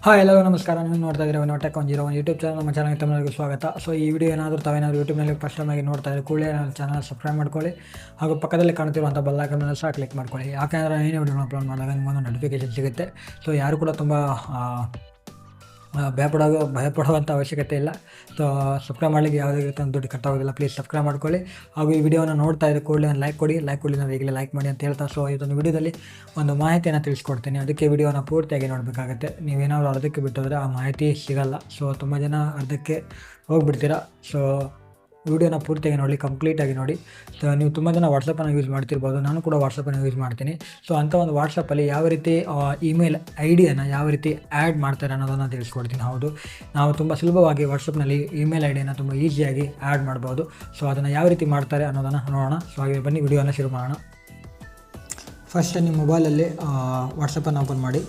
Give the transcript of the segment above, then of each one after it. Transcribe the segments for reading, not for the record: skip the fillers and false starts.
Hi ಎಲ್ಲರಿಗೂ ನಮಸ್ಕಾರ. ನೀವು ನೋಡ್ತಾ ಇದ್ದೀರಾ ವಿನೋಟೆಕ್ 101 ಯೂಟ್ಯೂಬ್ ಚಾನಲ್. ನಮ್ಮ ಚಾನಲ್ಗೆ ತಮ್ಮರಿಗೂ ಸ್ವಾಗತ. ಸೊ ಈ ವಿಡಿಯೋ ತಾವೇನಾದರೂ ಯೂಟ್ಯೂಬ್ನಲ್ಲಿ ಫಸ್ಟ್ ಟೈಮ್ ಆಗಿ ನೋಡ್ತಾ ಇದ್ದರೆ ಕೂಡಲೇ ನನ್ನ ಚಾನಲ್ ಸಬ್ಸ್ಕ್ರೈಬ್ ಮಾಡ್ಕೊಳ್ಳಿ, ಹಾಗೂ ಪಕ್ಕದಲ್ಲಿ ಕಾಣ್ತಿರುವಂಥ ಬೆಲ್ ಐಕಾನ್ ಮೇಲೆ ಸಹ ಕ್ಲಿಕ್ ಮಾಡ್ಕೊಳ್ಳಿ. ಯಾಕೆಂದರೆ ಏನೇ ವಿಡಿಯೋ ಅಪ್ಲೋಡ್ ಮಾಡಿದಾಗ ನಿಮಗೊಂದು ನೋಟಿಫಿಕೇಶನ್ ಸಿಗುತ್ತೆ. ಸೊ ಯಾರು ಕೂಡ ತುಂಬ ಭಯಪಡುವಂಥ ಅವಶ್ಯಕತೆ ಇಲ್ಲ. ಸೊ ಸಬ್ಸ್ಕ್ರೈಬ್ ಮಾಡಲಿಕ್ಕೆ ಯಾವುದೇ ರೀತಿ ದುಡ್ಡು ಕಟ್ಟಾಗೋದಿಲ್ಲ. ಪ್ಲೀಸ್ ಸಬ್ಸ್ಕ್ರೈಬ್ ಮಾಡ್ಕೊಳ್ಳಿ, ಹಾಗೂ ಈ ವಿಡಿಯೋನ ನೋಡ್ತಾ ಇದ್ದರೆ ಕೂಡಲೇ ಒಂದು ಲೈಕ್ ಕೊಡಿ ನಾವು ಈಗಲೇ ಲೈಕ್ ಮಾಡಿ ಅಂತ ಹೇಳ್ತಾ. ಸೊ ಇದೊಂದು ವಿಡಿಯೋದಲ್ಲಿ ಒಂದು ಮಾಹಿತಿಯನ್ನು ತಿಳಿಸ್ಕೊಡ್ತೀನಿ. ಅದಕ್ಕೆ ವಿಡಿಯೋನ ಪೂರ್ತಿಯಾಗಿ ನೋಡಬೇಕಾಗುತ್ತೆ. ನೀವೇನಾದರೂ ಅರ್ಧಕ್ಕೆ ಬಿಟ್ಟೋದ್ರೆ ಆ ಮಾಹಿತಿ ಸಿಗಲ್ಲ. ಸೊ ತುಂಬ ಜನ ಅರ್ಧಕ್ಕೆ ಹೋಗಿಬಿಡ್ತೀರಾ. ಸೊ ವಿಡಿಯೋನ ಪೂರ್ತಿಯಾಗಿ ನೋಡಿ, ಕಂಪ್ಲೀಟಾಗಿ ನೋಡಿ. ಸೊ ನೀವು ತುಂಬ ಜನ ವಾಟ್ಸಪ್ಪನ್ನು ಯೂಸ್ ಮಾಡ್ತಿರ್ಬೋದು, ನಾನು ಕೂಡ ವಾಟ್ಸಪ್ಪನ್ನು ಯೂಸ್ ಮಾಡ್ತೀನಿ. ಸೊ ಅಂಥ ಒಂದು ವಾಟ್ಸಪ್ಪಲ್ಲಿ ಯಾವ ರೀತಿ ಇಮೇಲ್ ಐ ಡಿಯನ್ನು ಯಾವ ರೀತಿ ಆ್ಯಡ್ ಮಾಡ್ತಾರೆ ಅನ್ನೋದನ್ನು ತಿಳಿಸ್ಕೊಡ್ತೀನಿ. ಹೌದು, ನಾವು ತುಂಬ ಸುಲಭವಾಗಿ ವಾಟ್ಸಪ್ನಲ್ಲಿ ಇಮೇಲ್ ಐ ಡಿಯನ್ನು ತುಂಬ ಈಸಿಯಾಗಿ ಆ್ಯಡ್ ಮಾಡ್ಬೋದು. ಸೊ ಅದನ್ನು ಯಾವ ರೀತಿ ಮಾಡ್ತಾರೆ ಅನ್ನೋದನ್ನು ನೋಡೋಣ. ಸೊ ಹಾಗೆ ಬನ್ನಿ ವಿಡಿಯೋನ ಶುರು ಮಾಡೋಣ. ಫಸ್ಟ್ ನಿಮ್ಮ ಮೊಬೈಲಲ್ಲಿ ವಾಟ್ಸಪ್ಪನ್ನು ಓಪನ್ ಮಾಡಿ.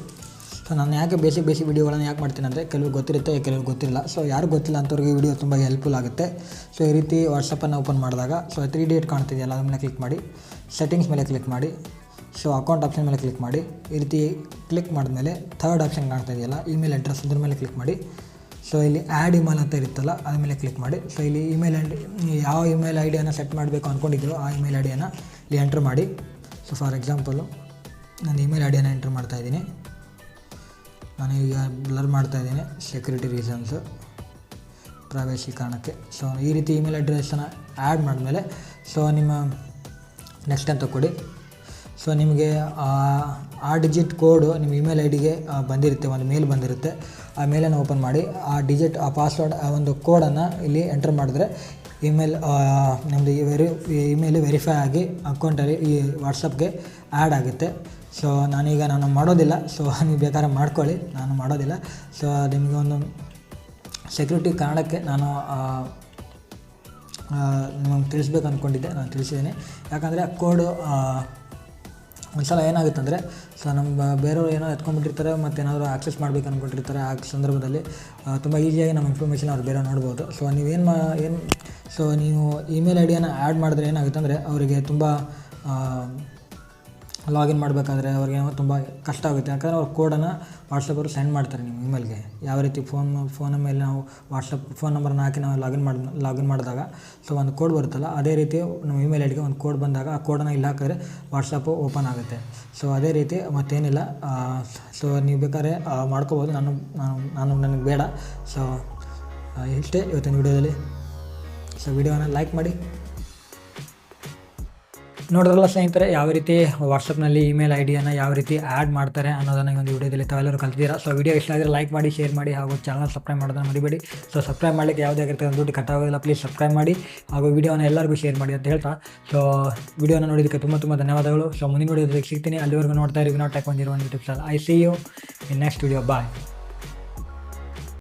ಸೊ ನಾನು ಯಾಕೆ ಬೇಸಿಕ್ ವೀಡಿಯೋಗಳನ್ನು ಯಾಕೆ ಮಾಡ್ತೀನಿ ಅಂದರೆ, ಕೆಲವು ಗೊತ್ತಿರುತ್ತೆ, ಕೆಲವು ಗೊತ್ತಿಲ್ಲ. ಸೊ ಯಾರು ಗೊತ್ತಿಲ್ಲ ಅಂಥವ್ರಿಗೆ ಈ ವಿಡಿಯೋ ತುಂಬ ಹೆಲ್ಪ್ಫುಲ್ ಆಗುತ್ತೆ. ಸೊ ಈ ರೀತಿ ವಾಟ್ಸಪ್ಪನ್ನು ಓಪನ್ ಮಾಡಿದಾಗ ಸೊ 3 ಡೇಟ್ ಕಾಣ್ತಿದೆಯಲ್ಲ, ಅದ್ರ ಮೇಲೆ ಕ್ಲಿಕ್ ಮಾಡಿ. ಸೆಟ್ಟಿಂಗ್ಸ್ ಮೇಲೆ ಕ್ಲಿಕ್ ಮಾಡಿ. ಸೊ ಅಕೌಂಟ್ ಆಪ್ಷನ್ ಮೇಲೆ ಕ್ಲಿಕ್ ಮಾಡಿ. ಈ ರೀತಿ ಕ್ಲಿಕ್ ಮಾಡಿದ್ಮೇಲೆ ಥರ್ಡ್ ಆಪ್ಷನ್ ಕಾಣ್ತಾ ಇದೆಯಲ್ಲ, ಇಮೇಲ್ ಅಡ್ರೆಸ್, ಅದ್ರ ಮೇಲೆ ಕ್ಲಿಕ್ ಮಾಡಿ. ಸೊ ಇಲ್ಲಿ ಆ್ಯಡ್ ಇಮೇಲ್ ಅಂತ ಇರುತ್ತಲ್ಲ, ಅದ್ರ ಮೇಲೆ ಕ್ಲಿಕ್ ಮಾಡಿ. ಸೊ ಇಲ್ಲಿ ಯಾವ ಇಮೇಲ್ ಐ ಡಿಯನ್ನು ಸೆಟ್ ಮಾಡಬೇಕು ಅಂದ್ಕೊಂಡಿದ್ರು ಆ ಇಮೇಲ್ ಐ ಡಿಯನ್ನು ಇಲ್ಲಿ ಎಂಟ್ರ್ ಮಾಡಿ. ಸೊ ಫಾರ್ ಎಕ್ಸಾಂಪಲು ನಾನು ಇಮೇಲ್ ಐ ಡಿಯನ್ನು ಎಂಟ್ರ್ ಮಾಡ್ತಾಯಿದ್ದೀನಿ. ನಾನು ಈಗ ಬ್ಲರ್ ಮಾಡ್ತಾಯಿದ್ದೀನಿ, ಸೆಕ್ಯೂರಿಟಿ ರೀಸನ್ಸು, ಪ್ರೈವೇಸಿ ಕಾರಣಕ್ಕೆ. ಸೊ ಈ ರೀತಿ ಇಮೇಲ್ ಅಡ್ರೆಸ್ಸನ್ನು ಆ್ಯಡ್ ಮಾಡಿದ್ಮೇಲೆ ಸೊ ನಿಮ್ಮ ನೆಕ್ಸ್ಟ್ ಅಂತ ಕೊಡಿ. ಸೊ ನಿಮಗೆ ಆ ಡಿಜಿಟ್ ಕೋಡು ನಿಮ್ಮ ಇಮೇಲ್ ಐ ಡಿಗೆ ಬಂದಿರುತ್ತೆ, ಒಂದು ಮೇಲ್ ಬಂದಿರುತ್ತೆ. ಆ ಮೇಲನ್ನು ಓಪನ್ ಮಾಡಿ ಆ ಪಾಸ್ವರ್ಡ್, ಆ ಒಂದು ಕೋಡನ್ನು ಇಲ್ಲಿ ಎಂಟರ್ ಮಾಡಿದ್ರೆ ನಮ್ಮದು ಇಮೇಲ್ ವೆರಿಫೈ ಆಗಿ ಅಕೌಂಟಲ್ಲಿ ಈ ವಾಟ್ಸಪ್ಗೆ ಆ್ಯಡ್ ಆಗುತ್ತೆ. ಸೊ ನಾನು ಮಾಡೋದಿಲ್ಲ. ಸೊ ನೀವು ಬೇಕಾದ್ರೆ ಮಾಡ್ಕೊಳ್ಳಿ, ನಾನು ಮಾಡೋದಿಲ್ಲ. ಸೊ ನಿಮಗೆ ಒಂದು ಸೆಕ್ಯೂರಿಟಿ ಕಾರಣಕ್ಕೆ ನಾನು ನಿಮಗೆ ತಿಳಿಸ್ಬೇಕು ಅಂದ್ಕೊಂಡಿದ್ದೆ, ನಾನು ತಿಳಿಸಿದ್ದೀನಿ. ಯಾಕಂದರೆ ಆ ಕೋಡು ಒಂದು ಸಲ ಏನಾಗುತ್ತೆ ಅಂದರೆ, ಸೊ ನಮ್ಮ ಬೇರೆಯವರು ಏನೋ ಎತ್ಕೊಂಡ್ಬಿಟ್ಟಿರ್ತಾರೆ, ಮತ್ತು ಏನಾದರೂ ಆಕ್ಸೆಸ್ ಮಾಡಬೇಕು ಅಂದ್ಕೊಂಡಿರ್ತಾರೆ. ಆ ಸಂದರ್ಭದಲ್ಲಿ ತುಂಬ ಈಸಿಯಾಗಿ ನಮ್ಮ ಇನ್ಫಾರ್ಮೇಷನ್ ಅವ್ರು ಬೇರೆ ನೋಡ್ಬೋದು. ಸೊ ಸೊ ನೀವು ಇಮೇಲ್ ಐ ಡಿಯನ್ನು ಆ್ಯಡ್ ಮಾಡಿದ್ರೆ ಏನಾಗುತ್ತೆ ಅಂದರೆ, ಅವರಿಗೆ ತುಂಬ ಲಾಗಿನ್ ಮಾಡಬೇಕಾದ್ರೆ ಅವ್ರಿಗೆ ತುಂಬ ಕಷ್ಟ ಆಗುತ್ತೆ. ಯಾಕಂದರೆ ಅವ್ರ ಕೋಡನ್ನು ವಾಟ್ಸಪ್ಪರು ಸೆಂಡ್ ಮಾಡ್ತಾರೆ ನಿಮ್ಮ ಇಮೇಲ್ಗೆ. ಯಾವ ರೀತಿ ಫೋನ ಮೇಲೆ ನಾವು ಫೋನ್ ನಂಬರನ್ನು ಹಾಕಿ ನಾವು ಲಾಗಿನ್ ಮಾಡಿದಾಗ ಸೊ ಒಂದು ಕೋಡ್ ಬರುತ್ತಲ್ಲ, ಅದೇ ರೀತಿ ನಮ್ಮ ಇಮೇಲ್ ಐ ಡಿಗೆ ಒಂದು ಕೋಡ್ ಬಂದಾಗ ಆ ಕೋಡನ್ನು ಇಲ್ಲಿ ಹಾಕಿದ್ರೆ ವಾಟ್ಸಪ್ಪು ಓಪನ್ ಆಗುತ್ತೆ. ಸೊ ಅದೇ ರೀತಿ ಮತ್ತೇನಿಲ್ಲ. ಸೊ ನೀವು ಬೇಕಾದ್ರೆ ಮಾಡ್ಕೋಬೋದು, ನನಗೆ ಬೇಡ. ಸೊ ಇಷ್ಟೇ ಇವತ್ತಿನ ವಿಡಿಯೋದಲ್ಲಿ. ಸೊ ವಿಡಿಯೋನ ಲೈಕ್ ಮಾಡಿ. ನೋಡಿದ್ರಲ್ಲ ಸ್ನೇಹಿತರೆ, ಯಾವ ರೀತಿ ವಾಟ್ಸಪ್ನಲ್ಲಿ ಇಮೇಲ್ ಐ ಡಿಯನ್ನು ಯಾವ ರೀತಿ ಆ್ಯಡ್ ಮಾಡ್ತಾರೆ ಅನ್ನೋದನ್ನು ಈ ಒಂದು ವಿಡಿಯೋದಲ್ಲಿ ತಾವೆಲ್ಲರೂ ಕಲ್ತಿದ್ದೀರಾ. ಸೊ ವಿಡಿಯೋ ಇಷ್ಟ ಆದರೆ ಲೈಕ್ ಮಾಡಿ, ಶೇರ್ ಮಾಡಿ, ಹಾಗೂ ಚಾನಲ್ ಸಬ್ಸ್ಕ್ರೈಬ್ ಮಾಡೋದನ್ನು ಮರಿಬೇಡಿ. ಸೊ ಸಬ್ಸ್ಕ್ರೈಬ್ ಮಾಡಲಿಕ್ಕೆ ಯಾವುದೇ ಆಗಿರ್ತದೆ ದುಡ್ಡು ಕಟ್ಟಾಗೋದಿಲ್ಲ. ಪ್ಲೀಸ್ ಸಬ್ಸ್ಕ್ರೈಬ್ ಮಾಡಿ, ಹಾಗೂ ವಿಡಿಯೋನ ಎಲ್ಲರಿಗೂ ಶೇರ್ ಮಾಡಿ ಅಂತ ಹೇಳ್ತಾ, ಸೊ ವಿಡಿಯೋನ ನೋಡೋದಕ್ಕೆ ತುಂಬ ಧನ್ಯವಾದಗಳು. ಸೊ ಮುಂದಿನ ವಿಡಿಯೋದಲ್ಲಿ ಸಿಗ್ತೀನಿ. ಅಲ್ಲಿವರೆಗೂ ನೋಡ್ತಾ ಇರಿ ವಿನೋಟೆಕ್ 101 YouTube channel. I see you in next video. Bye.